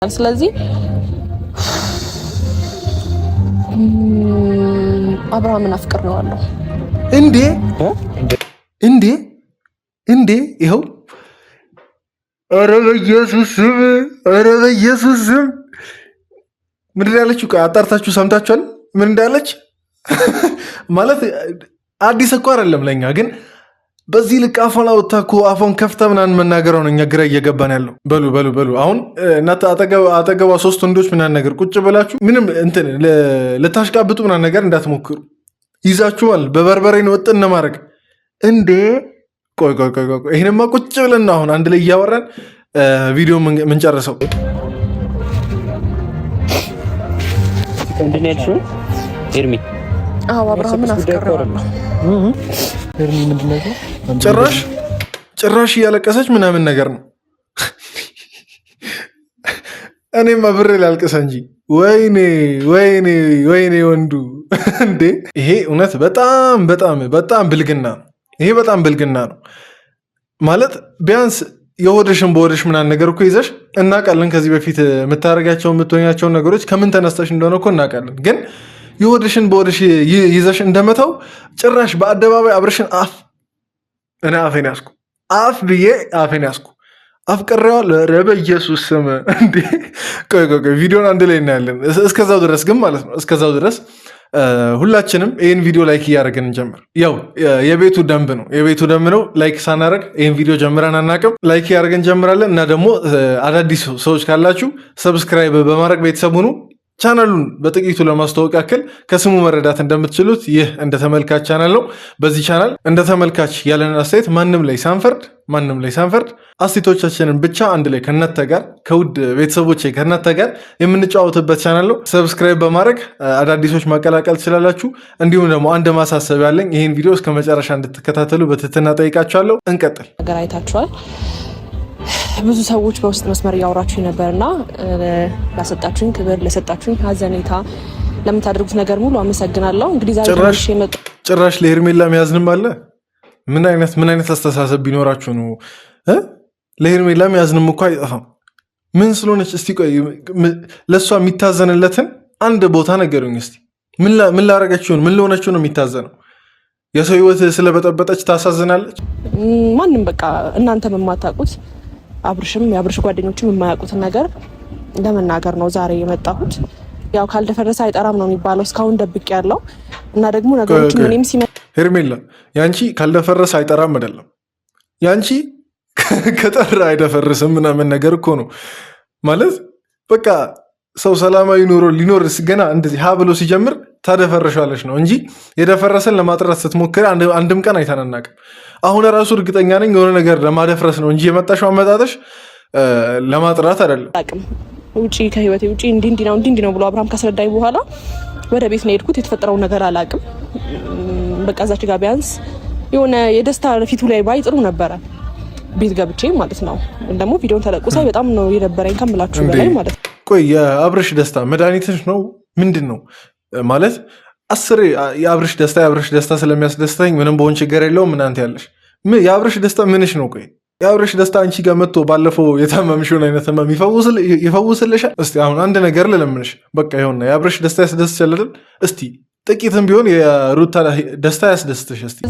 ስለዚህ አብርሃምን አፍቅሬዋለሁ። እንዴ ይኸው ኧረ በኢየሱስ ስም ምንድን ያለችው? አጣርታችሁ ሰምታችኋል? ምን እንዳለች ማለት አዲስ እኮ አይደለም ለእኛ ግን በዚህ ልክ አፏን አውጥታ እኮ አፏን ከፍታ ምናምን መናገር ነው እኛ ግራ እየገባን ያለው። በሉ አሁን እናንተ አጠገቧ ሶስት ወንዶች ምናምን ነገር ቁጭ ብላችሁ ምንም እንትን ልታሽቃብጡ ምናምን ነገር እንዳትሞክሩ። ይዛችኋል በበርበሬን ወጥን ማድረግ እንዴ? ቆይ ይህንማ ቁጭ ብለን ነው አሁን አንድ ላይ እያወራን ቪዲዮ ምንጨርሰው። ኤርሚ አብርሃምን አፍቅሬዋለሁ። ጭራሽ እያለቀሰች ምናምን ነገር ነው። እኔም አብሬ ላልቅሰ እንጂ ወይኔ ወንዱ እንዴ! ይሄ እውነት በጣም ብልግና ነው። ይሄ በጣም ብልግና ነው ማለት ቢያንስ የሆድሽን በሆድሽ ምናምን ነገር እኮ ይዘሽ እናውቃለን። ከዚህ በፊት የምታደርጋቸው የምትሆኛቸውን ነገሮች ከምን ተነስተሽ እንደሆነ እኮ እናውቃለን። ግን የሆድሽን በሆድሽ ይዘሽ እንደመተው ጭራሽ በአደባባይ አብርሽን እኔ አፌን ያዝኩ አፍቅሬዋለሁ። ኧረ በኢየሱስ ስም እንዴ! ቆይ ቪዲዮን አንድ ላይ እናያለን። እስከዛው ድረስ ግን ማለት ነው ሁላችንም ይህን ቪዲዮ ላይክ እያደረግን እንጀምር። ያው የቤቱ ደንብ ነው። ላይክ ሳናደርግ ይህን ቪዲዮ ጀምረን አናውቅም። ላይክ እያደረግን እንጀምራለን እና ደግሞ አዳዲስ ሰዎች ካላችሁ ሰብስክራይብ በማድረግ ቤተሰብ ሁኑ። ቻናሉን በጥቂቱ ለማስተዋወቅ ያክል ከስሙ መረዳት እንደምትችሉት ይህ እንደ ተመልካች ቻናል ነው። በዚህ ቻናል እንደ ተመልካች ያለንን አስተያየት ማንም ላይ ሳንፈርድ አስተያየቶቻችንን ብቻ አንድ ላይ ከእናንተ ጋር ከውድ ቤተሰቦች ከእናንተ ጋር የምንጫወትበት ቻናል ነው። ሰብስክራይብ በማድረግ አዳዲሶች ማቀላቀል ትችላላችሁ። እንዲሁም ደግሞ አንድ ማሳሰቢያ ያለኝ ይህን ቪዲዮ እስከ መጨረሻ እንድትከታተሉ በትህትና ጠይቃችኋለሁ። እንቀጥል። ነገር አይታችኋል። ብዙ ሰዎች በውስጥ መስመር እያወራችሁኝ ነበርና ላሰጣችሁኝ ክብር፣ ለሰጣችሁኝ ሀዘኔታ፣ ለምታደርጉት ነገር ሙሉ አመሰግናለሁ። እንግዲህ ዛሬ ጭራሽ ለሄርሜላ የሚያዝንም አለ። ምን አይነት አስተሳሰብ ቢኖራችሁ ነው? ለሄርሜላ የሚያዝንም እኮ አይጠፋም። ምን ስለሆነች እስቲ ቆይ ለእሷ የሚታዘንለትን አንድ ቦታ ነገሩኝ እስቲ። ምን ላረገችውን ምን ለሆነችው ነው የሚታዘነው? የሰው ህይወት ስለበጠበጠች ታሳዝናለች? ማንም በቃ እናንተም የማታውቁት አብርሽም የአብርሽ ጓደኞችም የማያውቁትን ነገር ለመናገር ነው ዛሬ የመጣሁት። ያው ካልደፈረሰ አይጠራም ነው የሚባለው። እስካሁን ደብቅ ያለው እና ደግሞ ነገሮች ምንም ሄርሜላ ያንቺ ካልደፈረሰ አይጠራም አይደለም፣ ያንቺ ከጠራ አይደፈርስም ምናምን ነገር እኮ ነው ማለት። በቃ ሰው ሰላማዊ ኑሮ ሊኖር ገና እንደዚህ ሀ ብሎ ሲጀምር ታደፈርሻለች ነው እንጂ የደፈረሰን ለማጥራት ስትሞክር አንድም ቀን አይተናናቅም። አሁን ራሱ እርግጠኛ ነኝ የሆነ ነገር ለማደፍረስ ነው እንጂ የመጣሽው አመጣጠሽ ለማጥራት አይደለም። ውጪ ከህይወቴ ውጪ እንዲህ ነው ብሎ አብርሃም ካስረዳኝ በኋላ ወደ ቤት ነው የሄድኩት። የተፈጠረውን ነገር አላውቅም። በቃ እዛች ጋር ቢያንስ የሆነ የደስታ ፊቱ ላይ ባይ ጥሩ ነበረ። ቤት ገብቼ ማለት ነው። ደግሞ ቪዲዮን ተለቁሳይ በጣም ነው የነበረኝ ከምላችሁ በላይ ማለት ነው። ቆይ የአብርሽ ደስታ መድኃኒትሽ ነው ምንድን ነው ማለት? የአብርሽ ደስታ ስለሚያስደስተኝ ምንም በሆን ችግር የለውም እናንተ ያለሽ የአብርሽ ደስታ ምንሽ ነው? ቆይ የአብርሽ ደስታ አንቺ ጋር መጥቶ ባለፈው የታመምሽውን አይነት ህመም ይፈውስልሻል? እስቲ አሁን አንድ ነገር ልለምንሽ፣ በቃ ይሆንና የአብርሽ ደስታ ያስደስትሻል። እስቲ ጥቂትም ቢሆን የሩታ ደስታ ያስደስትሽ። እስቲ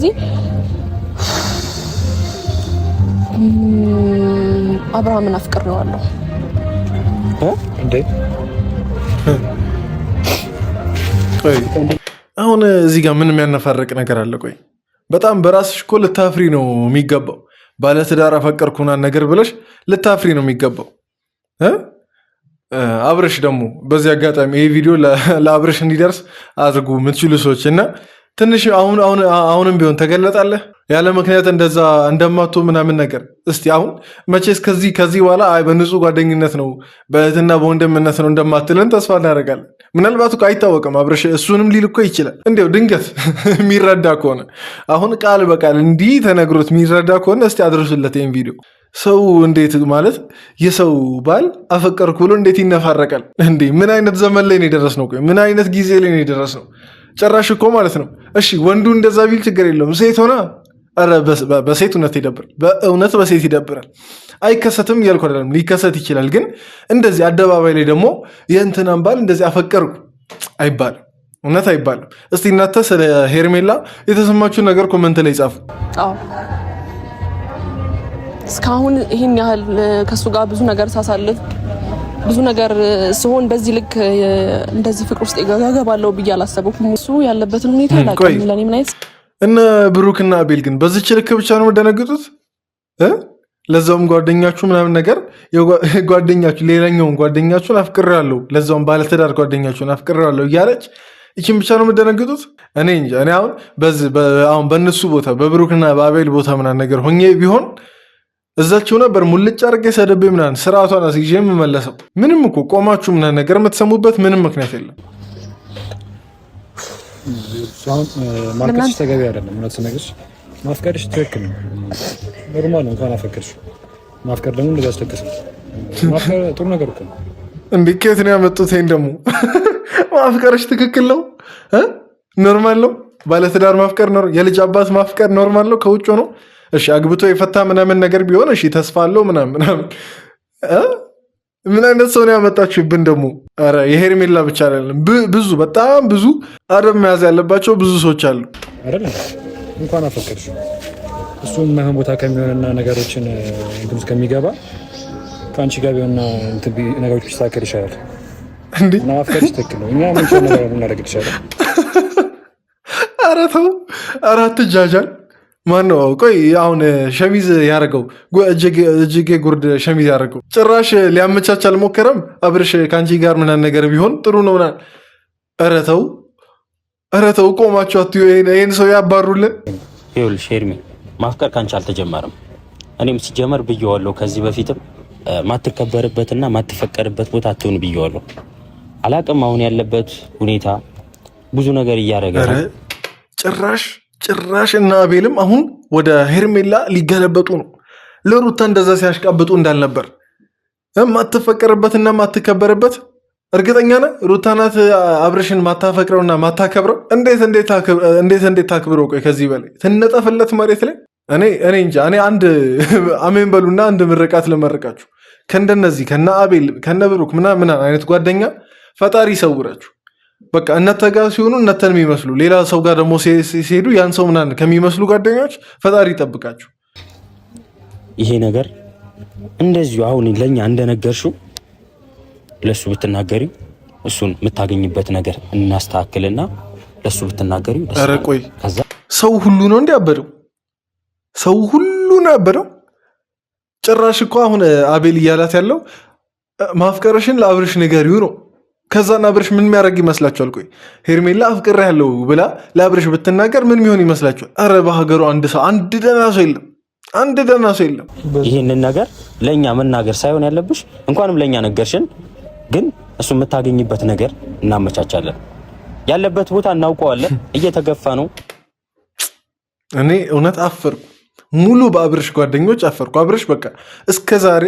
አብርሃምን አፍቅሬዋለሁ። አሁን እዚህ ጋር ምን የሚያነፋርቅ ነገር አለ? ቆይ በጣም በራስሽ እኮ ልታፍሪ ነው የሚገባው። ባለትዳር አፈቀርኩና ነገር ብለሽ ልታፍሪ ነው የሚገባው። አብርሽ ደግሞ በዚህ አጋጣሚ ይህ ቪዲዮ ለአብርሽ እንዲደርስ አድርጉ የምትችሉ ሰዎች እና ትንሽ አሁንም ቢሆን ተገለጣለህ ያለ ምክንያት እንደዛ እንደማቶ ምናምን ነገር። እስቲ አሁን መቼስ ከዚህ በኋላ በንጹህ ጓደኝነት ነው በእህትና በወንድምነት ነው እንደማትለን ተስፋ እናደርጋለን። ምናልባት እኮ አይታወቅም አብርሽ እሱንም ሊል እኮ ይችላል። እንዲያው ድንገት የሚረዳ ከሆነ አሁን ቃል በቃል እንዲህ ተነግሮት የሚረዳ ከሆነ እስቲ አድርሱለት ይህን ቪዲዮ። ሰው እንዴት ማለት የሰው ባል አፈቀርኩ ብሎ እንዴት ይነፋረቃል እንዴ? ምን አይነት ዘመን ላይ ነው የደረስነው? ቆይ ምን አይነት ጊዜ ላይ ነው የደረስነው? ጭራሽ እኮ ማለት ነው እሺ ወንዱ እንደዛ ቢል ችግር የለውም፣ ሴት ሆና ኧረ በሴት እውነት ይደብራል። በእውነት በሴት ይደብራል። አይከሰትም እያልኩ አይደለም፣ ሊከሰት ይችላል። ግን እንደዚህ አደባባይ ላይ ደግሞ የእንትናን ባል እንደዚህ አፈቀርኩ አይባልም፣ እውነት አይባልም። እስቲ እናንተ ስለ ሄርሜላ የተሰማችሁን ነገር ኮመንት ላይ ጻፉ። እስካሁን ይህን ያህል ከሱ ጋር ብዙ ነገር ሳሳልፍ ብዙ ነገር ሲሆን በዚህ ልክ እንደዚህ ፍቅር ውስጥ ይገባለሁ ብዬ አላሰብኩም። እሱ ያለበትን ሁኔታ አላውቅም። ለኔ ምን አይነት እነ ብሩክና አቤል ግን በዚች ልክ ብቻ ነው የምደነግጡት? ለዛውም ጓደኛችሁ ምናምን ነገር ጓደኛችሁ ሌላኛውን ጓደኛችሁን አፍቅሬያለሁ፣ ለዛውም ባለትዳር ጓደኛችሁን አፍቅሬያለሁ እያለች ይችን ብቻ ነው የምደነግጡት? እኔ እንጃ። እኔ አሁን በእነሱ ቦታ በብሩክና በአቤል ቦታ ምናምን ነገር ሆኜ ቢሆን እዛችሁ ነበር ሙልጭ አድርጌ ሰደቤ ምናምን ስርዓቷን አስይዤ የምመለሰው። ምንም እኮ ቆማችሁ ምናምን ነገር የምትሰሙበት ምንም ምክንያት የለም። ማርኬትሽ ተገቢ አይደለም። እውነት ስነግርሽ ማፍቀርሽ ትክክል ነው፣ ኖርማል ነው። እንኳን አፈቀርሽ ማፍቀር ደግሞ እንደዚህ አስለቅስ ማፍቀር ጥሩ ነገር እኮ ነው። እንዴ ከየት ነው ያመጡት? ይሄን ደግሞ ማፍቀርሽ ትክክል ነው ኖርማል ነው። ባለትዳር ማፍቀር ነው፣ የልጅ አባት ማፍቀር ኖርማል ነው ከውጭ ነው። እሺ አግብቶ የፈታ ምናምን ነገር ቢሆን እሺ ተስፋ አለው ምናምን ምን አይነት ሰው ነው ያመጣችሁብን ደግሞ? ኧረ የሄርሜላ ብቻ አይደለም፣ ብዙ በጣም ብዙ አደብ መያዝ ያለባቸው ብዙ ሰዎች አሉ አይደል? እንኳን አፈቀርሽ እሱም ማህን ቦታ ከሚሆንና ነገሮችን እንትን ውስጥ ከሚገባ ከአንቺ ጋር ቢሆንና ነገሮች ቢስተካከል ይሻላል። እንዴ ማፍቀርሽ ትክክል ነው። እኛ ምን ነገር እናደርግ ይሻላል። ኧረ ተው፣ ኧረ አትጃጃል። ማነው ቆይ አሁን ሸሚዝ ያደረገው እጅጌ ጉርድ ሸሚዝ ያደረገው ጭራሽ ሊያመቻች አልሞከረም? አብርሽ ከአንቺ ጋር ምናምን ነገር ቢሆን ጥሩ ነው ምናምን። ኧረ ተው ቆማችሁ አትዩ፣ ይህን ሰው ያባሩልን። ይኸውልሽ ሄርሜ ማፍቀር ከአንቺ አልተጀመረም። እኔም ሲጀመር ብየዋለሁ ከዚህ በፊትም ማትከበርበትና ማትፈቀድበት ቦታ አትሆን ብየዋለሁ። አላቅም አሁን ያለበት ሁኔታ ብዙ ነገር እያደረገ ነው። ጭራሽ እና አቤልም አሁን ወደ ሄርሜላ ሊገለበጡ ነው። ለሩታ እንደዛ ሲያሽቃብጡ እንዳልነበር ማትፈቀርበትና ማትከበርበት እርግጠኛ ነህ? ሩታ ናት አብርሽን ማታፈቅረውና ማታከብረው። እንዴት ታክብረው? ቆይ ከዚህ በላይ ትነጠፍለት መሬት ላይ። እኔ እንጃ። እኔ አንድ አሜን በሉና አንድ ምርቃት ለመረቃችሁ ከእንደነዚህ ከነ አቤል ከነ ብሩክ ምናምን አይነት ጓደኛ ፈጣሪ ይሰውራችሁ። በቃ እናንተ ጋር ሲሆኑ እናንተን የሚመስሉ ሌላ ሰው ጋር ደግሞ ሲሄዱ ያን ሰው ምናምን ከሚመስሉ ጓደኞች ፈጣሪ ይጠብቃችሁ። ይሄ ነገር እንደዚሁ አሁን ለእኛ እንደነገርሽው ለእሱ ብትናገሪው እሱን የምታገኝበት ነገር እናስተካክልና ለእሱ ብትናገሪው ደስ ይላል። ኧረ ቆይ ሰው ሁሉ ነው እንዲያበደው? ሰው ሁሉ ነው ያበደው? ጭራሽ እኮ አሁን አቤል እያላት ያለው ማፍቀርሽን ለአብርሽ ንገሪው ነው። ከዛና አብርሽ ምን የሚያደርግ ይመስላችኋል? ቆይ ሄርሜላ አፍቅሬ ያለው ብላ ለአብርሽ ብትናገር ምን የሚሆን ይመስላችኋል? አረ በሀገሩ አንድ ደህና ሰው የለም። ይህንን ነገር ለእኛ መናገር ሳይሆን ያለብሽ እንኳንም ለእኛ ነገርሽን፣ ግን እሱ የምታገኝበት ነገር እናመቻቻለን። ያለበት ቦታ እናውቀዋለን። እየተገፋ ነው። እኔ እውነት አፈርኩ። ሙሉ በአብርሽ ጓደኞች አፈርኩ። አብርሽ በቃ እስከ ዛሬ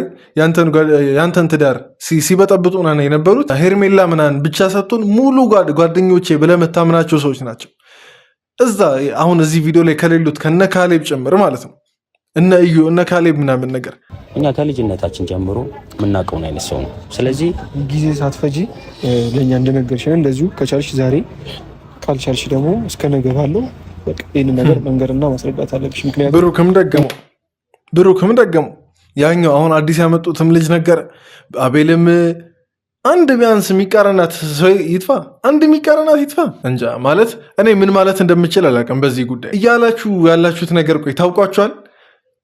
ያንተን ትዳር ሲበጠብጡ የነበሩት ሄርሜላ ምናምን ብቻ ሰጥቶን ሙሉ ጓደኞቼ ብለህ የምታምናቸው ሰዎች ናቸው። እዛ አሁን እዚህ ቪዲዮ ላይ ከሌሉት ከነ ካሌብ ጭምር ማለት ነው እነ እዩ እነ ካሌብ ምናምን ነገር እኛ ከልጅነታችን ጀምሮ የምናውቀውን አይነት ሰው ነው። ስለዚህ ጊዜ ሳትፈጂ ለእኛ እንደነገርሽን እንደዚሁ ከቻልሽ ዛሬ ካልቻልሽ ደግሞ እስከ ነገ ባለው ይህን ነገር መንገርና ማስረዳት አለብሽ። ምክንያቱም ብሩክም ደገመው ያኛው አሁን አዲስ ያመጡትም ልጅ ነገር አቤልም አንድ ቢያንስ የሚቃረናት ሰው ይጥፋ፣ ይጥፋ እንጃ። ማለት እኔ ምን ማለት እንደምችል አላውቅም በዚህ ጉዳይ እያላችሁ ያላችሁት ነገር ቆይ ታውቋቸዋል።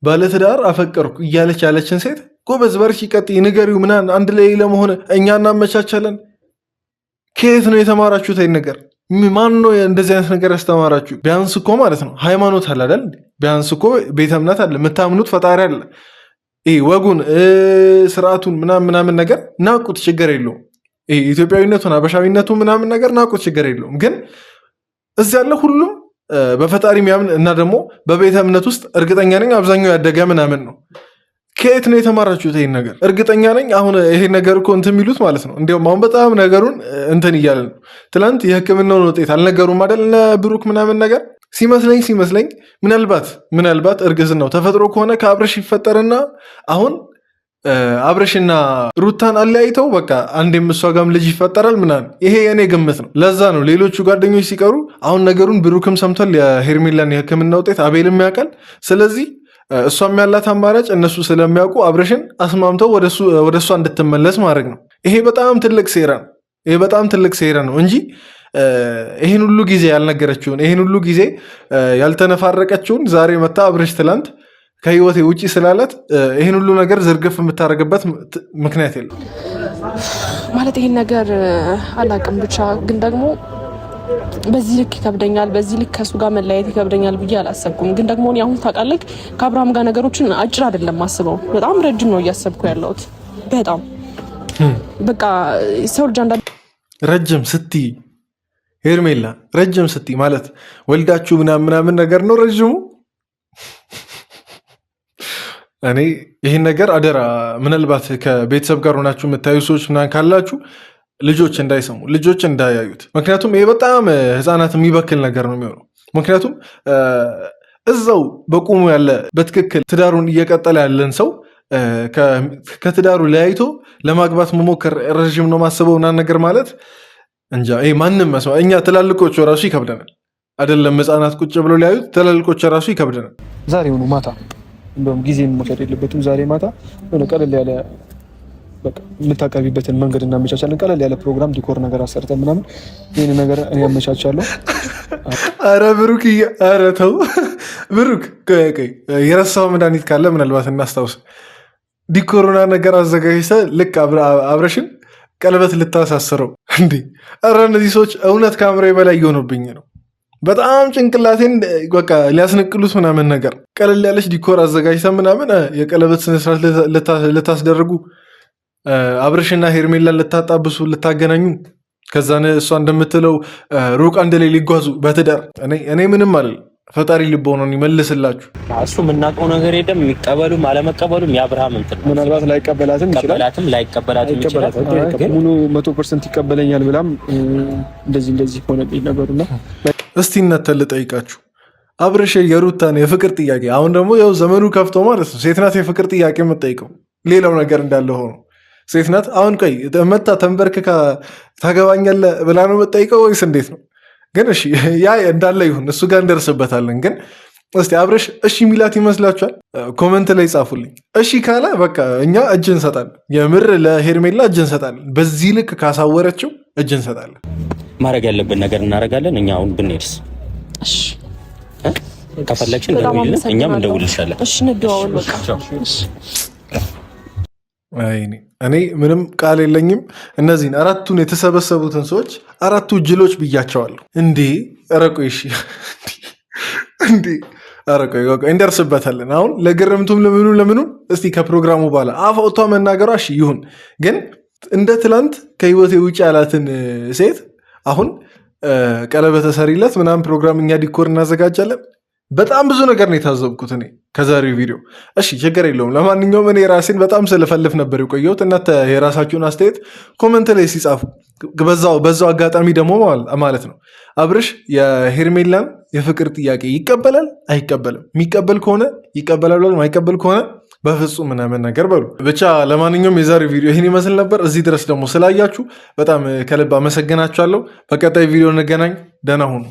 ባለትዳር አፈቀርኩ እያለች ያለችን ሴት ጎበዝ በርቺ ቀጥይ ንገሪው ምናምን አንድ ላይ ለመሆን እኛ እናመቻቻለን። ከየት ነው የተማራችሁት ይሄን ነገር? ማን ነው እንደዚህ አይነት ነገር ያስተማራችሁ? ቢያንስ እኮ ማለት ነው ሃይማኖት አለ አይደል? ቢያንስ እኮ ቤተ እምነት አለ፣ የምታምኑት ፈጣሪ አለ። ወጉን ስርዓቱን ምናምን ነገር ናቁት፣ ችግር የለውም። ኢትዮጵያዊነቱን አበሻዊነቱ ምናምን ነገር ናቁት፣ ችግር የለውም። ግን እዚህ ያለ ሁሉም በፈጣሪ የሚያምን እና ደግሞ በቤተ እምነት ውስጥ እርግጠኛ ነኝ አብዛኛው ያደገ ምናምን ነው። ከየት ነው የተማራችሁት ይሄን ነገር? እርግጠኛ ነኝ አሁን ይሄን ነገር እኮ እንትን የሚሉት ማለት ነው። እንዲያውም አሁን በጣም ነገሩን እንትን እያለ ነው። ትናንት የሕክምናውን ውጤት አልነገሩም አይደል? ብሩክ ምናምን ነገር ሲመስለኝ ምናልባት እርግዝናው ተፈጥሮ ከሆነ ከአብርሽ ይፈጠርና አሁን አብርሽና ሩታን አለያይተው በቃ አንዴም እሷ ጋርም ልጅ ይፈጠራል ምናምን። ይሄ የኔ ግምት ነው። ለዛ ነው ሌሎቹ ጓደኞች ሲቀሩ አሁን ነገሩን ብሩክም ሰምቷል፣ የሄርሜላን የሕክምና ውጤት አቤልም ያውቃል። ስለዚህ እሷም ያላት አማራጭ እነሱ ስለሚያውቁ አብርሽን አስማምተው ወደ እሷ እንድትመለስ ማድረግ ነው። ይሄ በጣም ትልቅ ሴራ ነው እንጂ ይህን ሁሉ ጊዜ ያልነገረችውን ይህን ሁሉ ጊዜ ያልተነፋረቀችውን ዛሬ መታ አብርሽ ትላንት ከህይወቴ ውጪ ስላላት ይህን ሁሉ ነገር ዝርግፍ የምታደርግበት ምክንያት የለም። ማለት ይህን ነገር አላቅም። ብቻ ግን ደግሞ በዚህ ልክ ይከብደኛል፣ በዚህ ልክ ከእሱ ጋር መለያየት ይከብደኛል ብዬ አላሰብኩም። ግን ደግሞ አሁን ታውቃለህ ከአብርሃም ጋር ነገሮችን አጭር አይደለም አስበው፣ በጣም ረጅም ነው እያሰብኩ ያለሁት። በጣም በቃ ሰው ልጅ ረጅም ስትይ ሄርሜላ ረጅም ስትይ ማለት ወልዳችሁ ምናምን ነገር ነው ረጅሙ። እኔ ይህን ነገር አደራ ምናልባት ከቤተሰብ ጋር ሆናችሁ የምታዩ ሰዎች ምናምን ካላችሁ ልጆች እንዳይሰሙ፣ ልጆች እንዳያዩት። ምክንያቱም ይህ በጣም ህፃናት የሚበክል ነገር ነው የሚሆነው። ምክንያቱም እዛው በቁሙ ያለ በትክክል ትዳሩን እየቀጠለ ያለን ሰው ከትዳሩ ለያይቶ ለማግባት መሞከር ረዥም ነው ማስበው ምናምን ነገር ማለት እንጃ። ይሄ ማንም መስማ እኛ ትላልቆቹ ራሱ ይከብደናል አይደለም? ህፃናት ቁጭ ብሎ ሊያዩት ትላልቆቹ ራሱ ይከብደናል። ዛሬ ሆኑ ማታ እንደውም ጊዜ መውሰድ የለበትም። ዛሬ ማታ ሆነ ቀለል ያለ በቃ የምታቀርቢበትን መንገድ እናመቻቻለን። ቀለል ያለ ፕሮግራም ዲኮር ነገር አሰርተን ምናምን ይህን ነገር እኔ አመቻቻለሁ። አረ ብሩክ፣ አረ ተው ብሩክ፣ የረሳው መድኃኒት ካለ ምናልባት እናስታውስ። ዲኮሩና ነገር አዘጋጅተህ ልክ አብረሽን ቀለበት ልታሳስረው እንዴ! አረ እነዚህ ሰዎች እውነት ከአእምሮ በላይ እየሆኑብኝ ነው። በጣም ጭንቅላቴን በቃ ሊያስነቅሉት ምናምን ነገር ቀለል ያለች ዲኮር አዘጋጅተን ምናምን የቀለበት ስነስርዓት ልታስደርጉ አብርሽና ሄርሜላን ልታጣብሱ ልታገናኙ ከዛን እሷ እንደምትለው ሩቅ አንድ ላይ ሊጓዙ በትዳር እኔ ምንም አለ ፈጣሪ ልቦናውን ይመልስላችሁ። እሱ የምናውቀው ነገር የለም። የሚቀበሉም አለመቀበሉም የአብርሃም እንትን ምናልባት ላይቀበላትም ይችላል። ሙሉ 100% ይቀበለኛል ብላም እንደዚህ ሆነብኝ ነገሩና እስቲ እናንተ ልጠይቃችሁ። አብርሽ የሩታን የፍቅር ጥያቄ አሁን ደግሞ ያው ዘመኑ ከፍቶ ማለት ነው ሴት ናት የፍቅር ጥያቄ የምትጠይቀው። ሌላው ነገር እንዳለ ሆኖ ሴት ናት አሁን ቆይ መታ ተንበርክካ ታገባኛለህ ብላ ነው የምትጠይቀው ወይስ እንዴት ነው? ግን እሺ ያ እንዳለ ይሁን፣ እሱ ጋር እንደርስበታለን። ግን እስቲ አብርሽ እሺ ሚላት ይመስላችኋል? ኮመንት ላይ ጻፉልኝ። እሺ ካለ በቃ እኛ እጅ እንሰጣለን። የምር ለሄርሜላ እጅ እንሰጣለን። በዚህ ልክ ካሳወረችው እጅ እንሰጣለን። ማድረግ ያለብን ነገር እናደርጋለን። እኛ አሁን ብንሄድስ? እሺ ከፈለግሽ እንደውልልን፣ እኛም እንደውልልሻለን። እሺ እንደዋወል በቃ። እሺ እኔ ምንም ቃል የለኝም። እነዚህን አራቱን የተሰበሰቡትን ሰዎች አራቱ ጅሎች ብያቸዋለሁ። እንዴ ረቆይ እሺ እንዴ ረቆይ እንደርስበታለን። አሁን ለግርምቱም ለምኑ እስቲ ከፕሮግራሙ በኋላ አፍ አውጥታ መናገሯ እሺ ይሁን። ግን እንደ ትላንት ከህይወቴ ውጭ ያላትን ሴት አሁን ቀለበት ተሰሪለት ምናምን ፕሮግራም እኛ ዲኮር እናዘጋጃለን። በጣም ብዙ ነገር ነው የታዘብኩት እኔ ከዛሬው ቪዲዮ። እሺ ችግር የለውም። ለማንኛውም እኔ ራሴን በጣም ስለፈልፍ ነበር የቆየሁት። እናንተ የራሳችሁን አስተያየት ኮመንት ላይ ሲጻፉ በዛው አጋጣሚ ደግሞ ማለት ነው አብርሽ የሄርሜላን የፍቅር ጥያቄ ይቀበላል አይቀበልም? የሚቀበል ከሆነ ይቀበላል፣ ማይቀበል ከሆነ በፍጹም ምናምን ነገር በሉ። ብቻ ለማንኛውም የዛሬው ቪዲዮ ይህን ይመስል ነበር። እዚህ ድረስ ደግሞ ስላያችሁ በጣም ከልብ አመሰግናችኋለሁ። በቀጣይ ቪዲዮ እንገናኝ። ደህና ሁኑ።